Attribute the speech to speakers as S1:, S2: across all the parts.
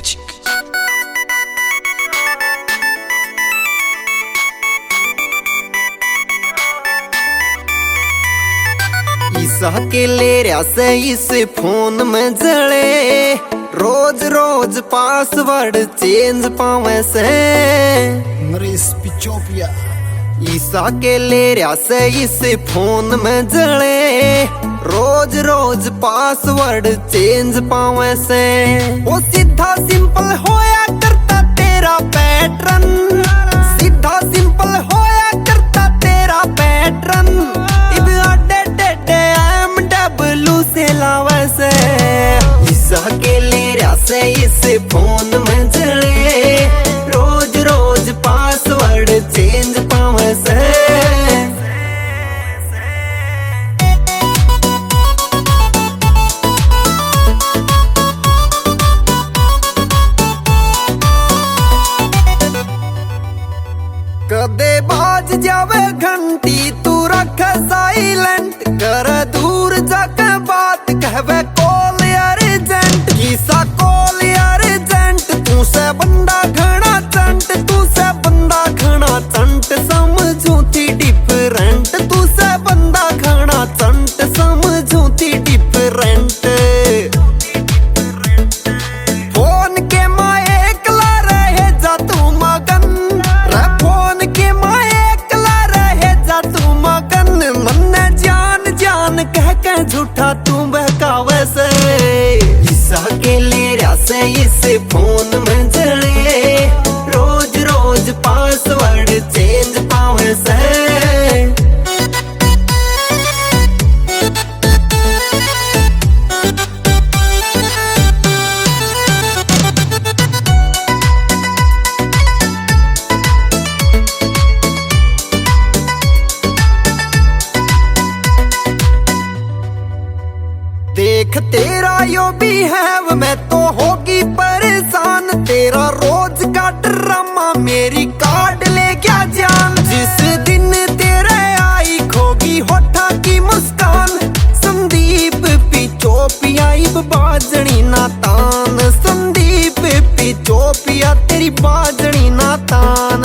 S1: Music.
S2: ईसा के ले रहा से इस फोन में जड़े, रोज रोज पासवर्ड चेंज पावे से। ईसा के ले रहा से इस फोन में जड़े, रोज रोज पासवर्ड चेंज पावे से। वो सीधा सिंपल होया करता तेरा पैटर्न, सीधा सिंपल होया करता तेरा पैटर्न। इब आडे टेढ़े एमडब्ल्यू से लावे से। ईसा के ले रहा से इस फोन में जड़े, रोज रोज पासवर्ड चेंज पावे से। कदे बाज जावे घंटी तू रख साइलेंट, कर दूर जाके बात कहवे कॉल अर्जेंट। किसा कॉल अर्जेंट, तू से बंदा घना चंट, तू से बंदा घना चंट। समझू थी डिफरेंट, तू से बंदा घना चंट, समझू थी डिफरेंट। फोन के माए एकला रहे जा तू मगन, रे फोन के माए एकला रहे जा तू मगन। मन्ने जान जान कह के झूठा तू बहकावे से। ईसा के ले रहा से इस फोन में जड़े, रोज रोज पासवर्ड चेंज पावे से। देख तेरा यो भी है, मैं तो होगी परेशान। तेरा रोज का ड्रामा मेरी कार्ड ले गया जान। जिस दिन तेरे आई खोगी होठा की मुस्कान। संदीप पिचोपिया इब बाजनी ना तान, संदीप पिचोपिया तेरी बाजनी ना तान।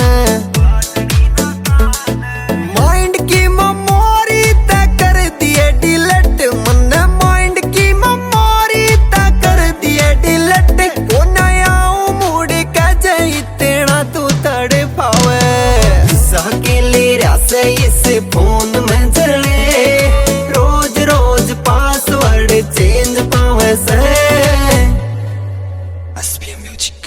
S2: माइंड की मेमोरी तय कर दिए डिलीट, मन माइंड की मेमोरी तय कर दिए डिलीट। वो नया मूड का जाई तेरा तू तड़ पावे। ईसा के ले रहा से इस फोन में जड़े, रोज रोज पासवर्ड चेंज पावे से।
S1: SPM music.